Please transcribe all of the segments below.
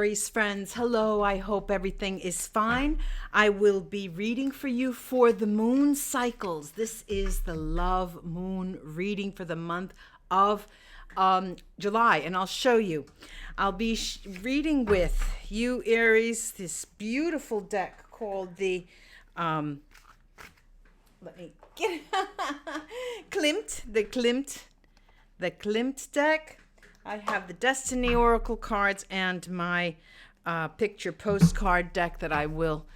Aries friends. Hello, I hope everything is fine. I will be reading for you for the moon cycles. This is the love moon reading for the month of July, and I'll show you. I'll be reading with you, Aries, this beautiful deck called the, let me get the Klimt deck. I have the Destiny Oracle cards and my picture postcard deck that I will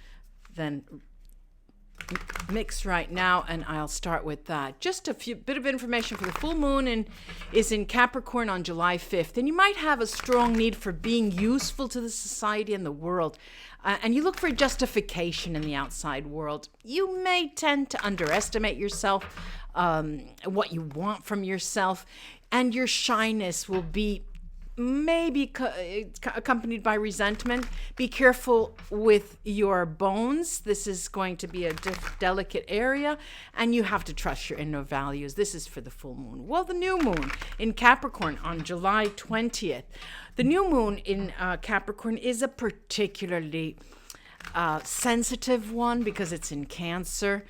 then mix right now, and I'll start with that. Just a bit of information for the full moon is in Capricorn on July 5th, and you might have a strong need for being useful to the society and the world, and you look for justification in the outside world. You may tend to underestimate yourself, what you want from yourself, and your shyness will be maybe accompanied by resentment. Be careful with your bones. This is going to be a delicate area, and you have to trust your inner values. This is for the full moon. Well, the new moon in Capricorn on July 20th. The new moon in Capricorn is a particularly sensitive one because it's in Cancer.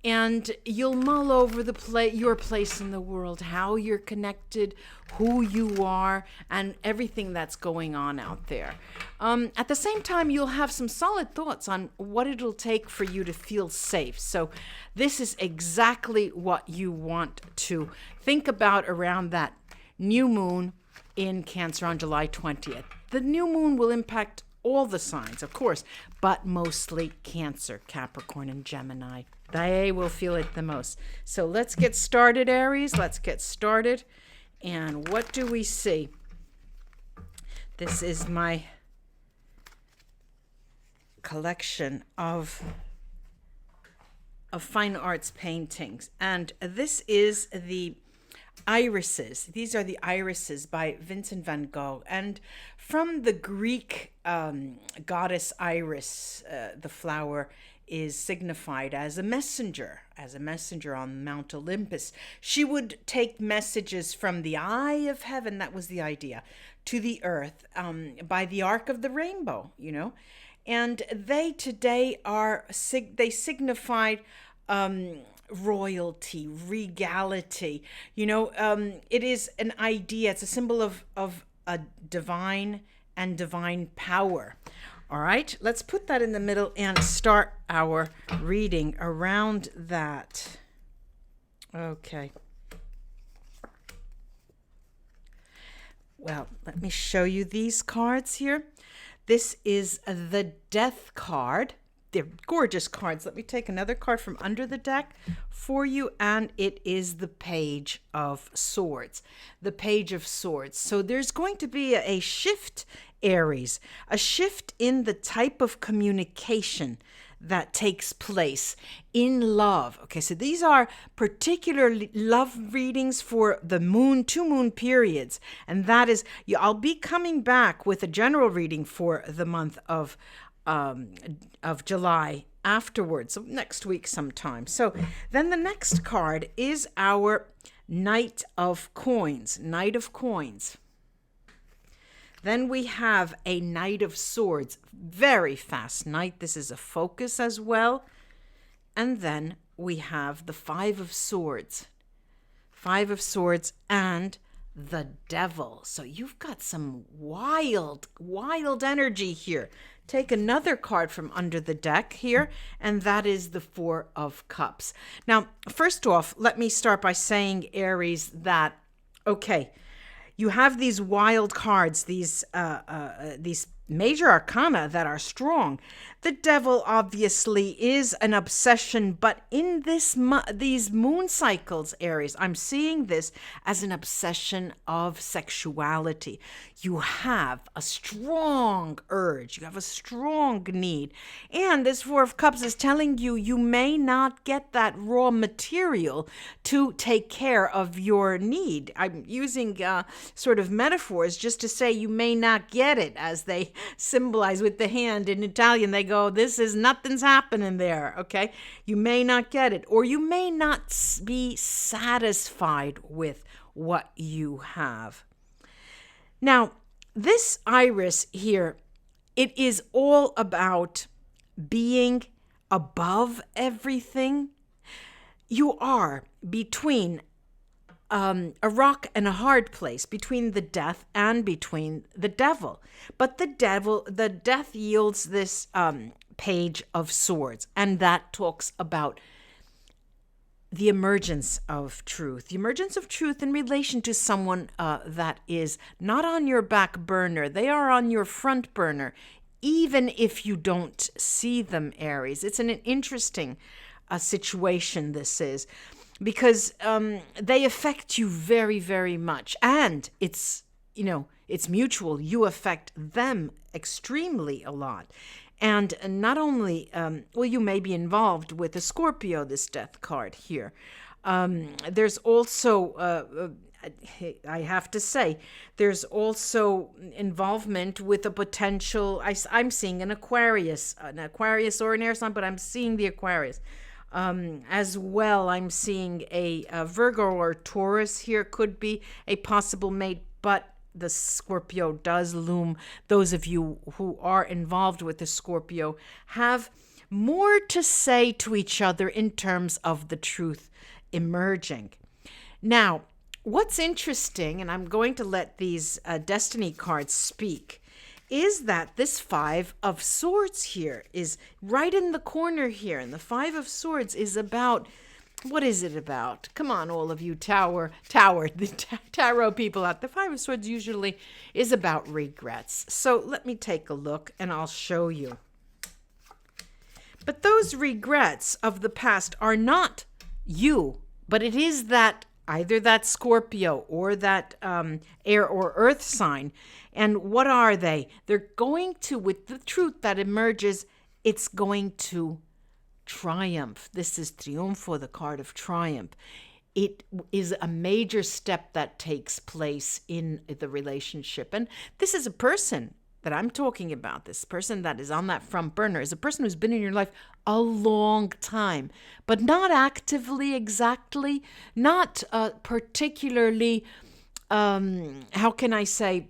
And you'll mull over your place in the world, how you're connected, who you are, and everything that's going on out there. At the same time, you'll have some solid thoughts on what it'll take for you to feel safe. So this is exactly what you want to think about around that new moon in Cancer on July 20th. The new moon will impact all the signs, of course, but mostly Cancer, Capricorn, and Gemini. They will feel it the most. So let's get started, Aries. Let's get started. And what do we see? This is my collection of fine arts paintings. And this is the irises. These are the irises by Vincent van Gogh. And from the Greek goddess Iris, the flower is signified as a messenger on Mount Olympus. She would take messages from the eye of heaven, that was the idea, to the earth by the arc of the rainbow, And they today they signified royalty, regality. It is an idea. It's a symbol of a divine and divine power. All right, let's put that in the middle and start our reading around that. Okay. Well, let me show you these cards here. This is the Death card. They're gorgeous cards. Let me take another card from under the deck for you, and it is the Page of Swords. The Page of Swords. So there's going to be a shift, Aries, a shift in the type of communication that takes place in love. Okay, so these are particular love readings for the two moon periods, and that is, I'll be coming back with a general reading for the month of July afterwards, so next week sometime. So then the next card is our Knight of Coins. Then we have a Knight of Swords, very fast knight. This is a focus as well. And then we have the Five of Swords and the Devil. So you've got some wild energy here. Take another card from under the deck here, and that is the Four of Cups. Now, first off, let me start by saying, Aries, that, okay, you have these wild cards, these major arcana that are strong. The Devil obviously is an obsession, but in these moon cycles, Aries, I'm seeing this as an obsession of sexuality. You have a strong urge, you have a strong need, and this Four of Cups is telling you you may not get that raw material to take care of your need. I'm using sort of metaphors just to say you may not get it, as they symbolize with the hand in Italian. They go, nothing's happening there, okay? You may not get it, or you may not be satisfied with what you have. Now, this iris here it is all about being above everything. You are between a rock and a hard place, between the death and between the devil. But the death yields this page of swords, and that talks about the emergence of truth in relation to someone that is not on your back burner. They are on your front burner, even if you don't see them, Aries. It's an interesting situation, this is, because they affect you very, very much. And it's mutual. You affect them extremely a lot. And not only, you may be involved with a Scorpio, this death card here. There's also, I have to say, there's also involvement with a potential, I'm seeing an Aquarius or an air sign, but I'm seeing the Aquarius. As well, I'm seeing a Virgo or Taurus here, could be a possible mate, but the Scorpio does loom. Those of you who are involved with the Scorpio have more to say to each other in terms of the truth emerging. Now, what's interesting, and I'm going to let these destiny cards speak, is that this Five of Swords here is right in the corner here. And the Five of Swords is about, what is it about? Come on, all of you the tarot people out. The Five of Swords usually is about regrets. So let me take a look and I'll show you. But those regrets of the past are not you, but it is that either that Scorpio or that air or earth sign. And what are they? They're going to, with the truth that emerges, it's going to triumph. This is Triunfo, the card of triumph. It is a major step that takes place in the relationship. And this is a person that I'm talking about. This person that is on that front burner is a person who's been in your life a long time, but not actively exactly, not particularly, how can I say,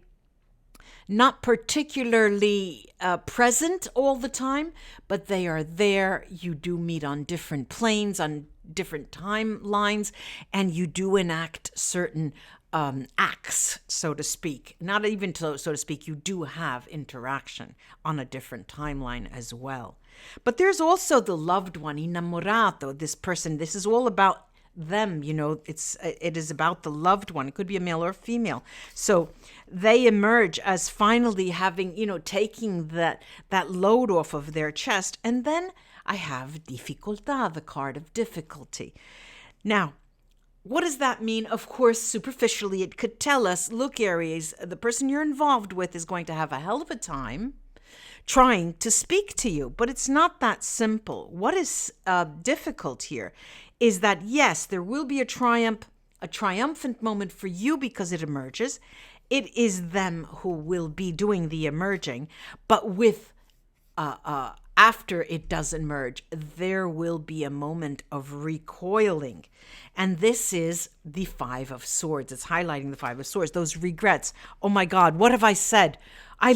not particularly present all the time, but they are there. You do meet on different planes, on different timelines, and you do enact certain acts, so to speak. Not even so to speak, you do have interaction on a different timeline as well. But there's also the loved one, innamorato, this person. This is all about them, it is about the loved one. It could be a male or female. So they emerge as finally having, taking that load off of their chest. And then I have dificultad, the card of difficulty. Now, what does that mean? Of course, superficially, it could tell us, look, Aries, the person you're involved with is going to have a hell of a time trying to speak to you. But it's not that simple. What is difficult here is that, yes, there will be a triumphant moment for you because it emerges. It is them who will be doing the emerging. But with after it does emerge, there will be a moment of recoiling. And this is the Five of Swords. It's highlighting the Five of Swords, those regrets. Oh my God, what have I said? I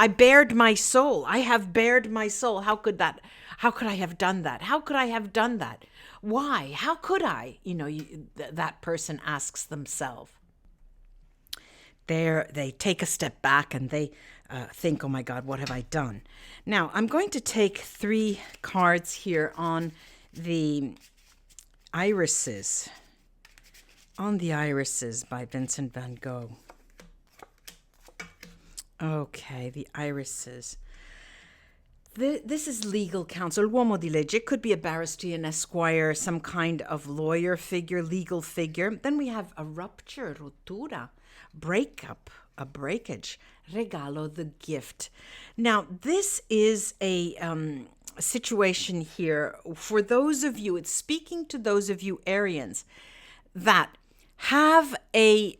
bared my soul. I have bared my soul. How could I have done that? How could I have done that? Why? How could I? That person asks themselves. They take a step back and they think, oh my God, what have I done? Now, I'm going to take 3 cards here on the irises. On the Irises by Vincent van Gogh. Okay, the irises. This is legal counsel, uomo di legge. It could be a barrister, an esquire, some kind of lawyer figure, legal figure. Then we have a rupture, rottura, breakup, a breakage, regalo, the gift. Now, this is a situation here for those of you, it's speaking to those of you Arians that have a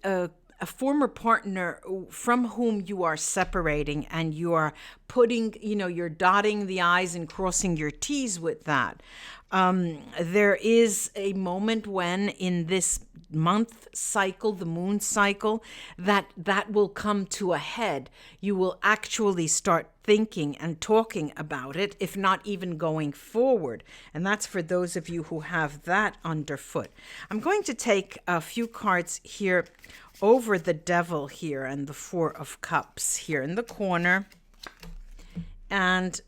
former partner from whom you are separating, and you are putting, you're dotting the I's and crossing your T's with that. There is a moment when in this month cycle, the moon cycle, that will come to a head. You will actually start thinking and talking about it, if not even going forward. And that's for those of you who have that underfoot. I'm going to take a few cards here over the Devil here and the Four of Cups here in the corner. And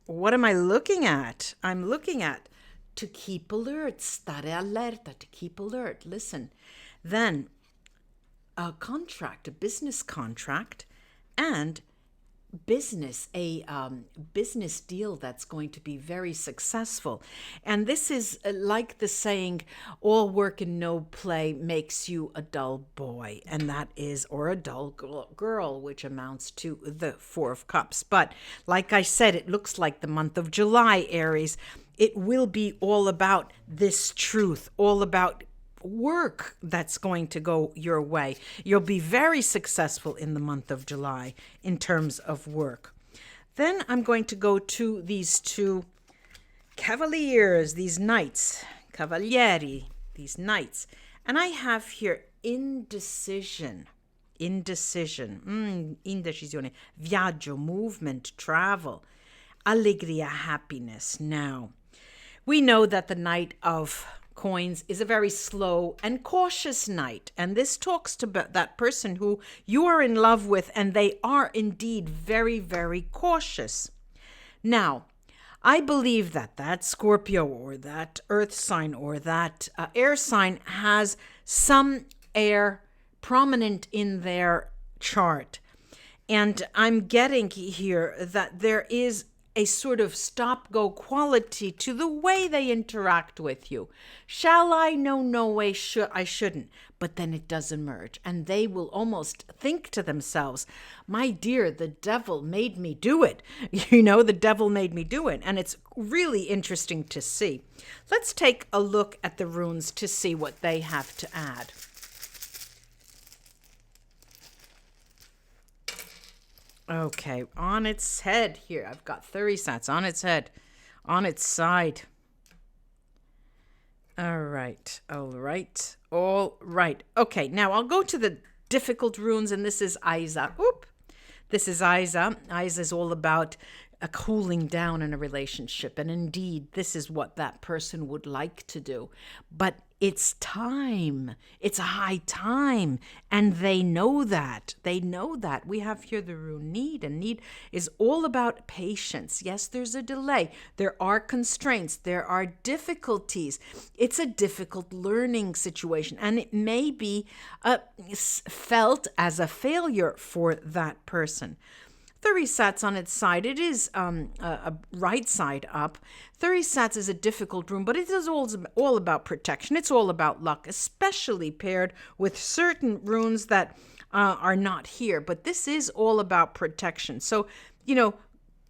what am I looking at? I'm looking at to keep alert, stare alerta, to keep alert. Listen, then a contract, a business contract, and a business deal that's going to be very successful. And this is like the saying, all work and no play makes you a dull boy, and that is, or a dull girl, which amounts to the Four of Cups. But like I said, it looks like the month of July, Aries, it will be all about this truth, all about work that's going to go your way. You'll be very successful in the month of July in terms of work. Then I'm going to go to these two cavaliers, these knights, cavalieri, these knights. And I have here indecision, indecisione, viaggio, movement, travel, allegria, happiness. Now, we know that the Knight of Coins is a very slow and cautious knight, and this talks to that person who you are in love with, and they are indeed very, very cautious. Now, I believe that that Scorpio or that earth sign or that air sign has some air prominent in their chart, and I'm getting here that there is a sort of stop-go quality to the way they interact with you. Shall I? No way I shouldn't. But then it does emerge, and they will almost think to themselves, my dear, the devil made me do it. The devil made me do it. And it's really interesting to see. Let's take a look at the runes to see what they have to add. Okay, on its head here, I've got 30 sats on its head, on its side. All right. Okay, now I'll go to the difficult runes, and this is Isa. This is Isa. Isa is all about a cooling down in a relationship, and indeed, this is what that person would like to do. But it's time. It's a high time, and they know that. We have here the rune need, and need is all about patience. Yes, there's a delay. There are constraints. There are difficulties. It's a difficult learning situation, and it may be felt as a failure for that person. 30 sats on its side. It is a right side up. 30 sats is a difficult rune, but it is all about protection. It's all about luck, especially paired with certain runes that are not here. But this is all about protection. So,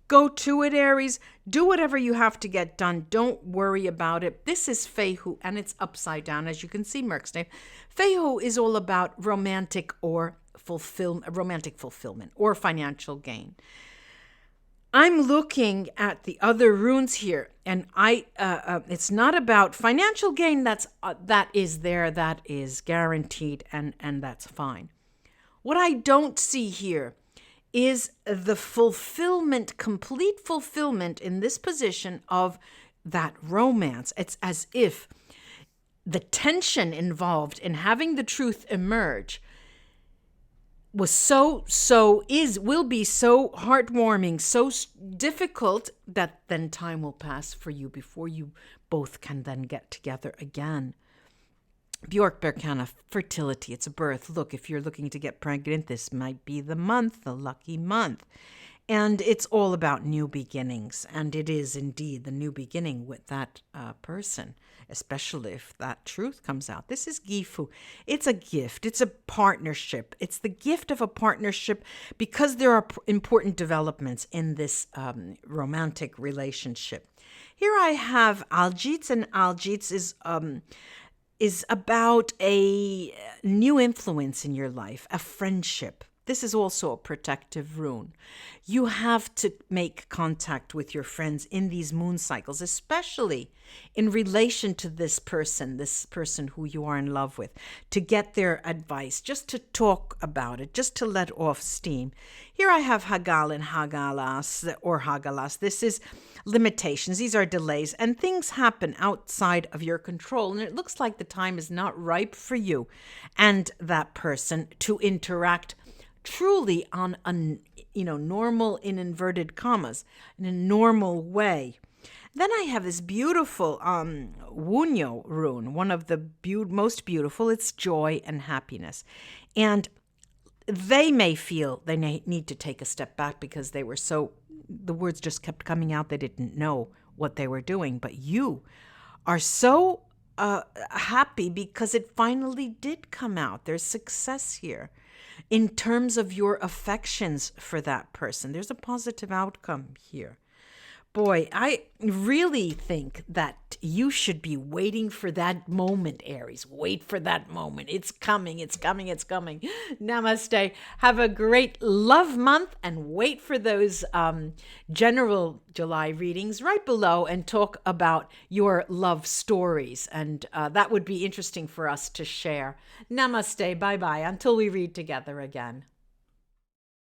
go to it, Aries. Do whatever you have to get done. Don't worry about it. This is Fehu, and it's upside down, as you can see, Merk's name. Fehu is all about romantic fulfillment or financial gain. I'm looking at the other runes here, and it's not about financial gain. That is there, that is guaranteed, and that's fine. What I don't see here is the fulfillment, complete fulfillment in this position of that romance. It's as if the tension involved in having the truth emerge will be so heartwarming, so difficult that then time will pass for you before you both can then get together again. Bjork Berkana, fertility, it's a birth. Look, if you're looking to get pregnant, this might be the lucky month. And it's all about new beginnings. And it is indeed the new beginning with that person, especially if that truth comes out. This is Gifu. It's a gift. It's a partnership. It's the gift of a partnership because there are important developments in this romantic relationship. Here I have Aljits, and Aljits is about a new influence in your life, a friendship. This is also a protective rune. You have to make contact with your friends in these moon cycles, especially in relation to this person who you are in love with, to get their advice, just to talk about it, just to let off steam. Here I have Hagal and Hagalas, or Hagalas. This is limitations. These are delays, and things happen outside of your control. And it looks like the time is not ripe for you and that person to interact truly on a normal, in inverted commas, in a normal way. Then I have this beautiful Wunyo rune, one of the most beautiful. It's joy and happiness. And they may feel they need to take a step back because the words just kept coming out. They didn't know what they were doing. But you are so happy because it finally did come out. There's success here. In terms of your affections for that person, there's a positive outcome here. Boy, I really think that you should be waiting for that moment, Aries. Wait for that moment. It's coming, it's coming, it's coming. Namaste. Have a great love month and wait for those general July readings right below and talk about your love stories. And that would be interesting for us to share. Namaste. Bye-bye. Until we read together again.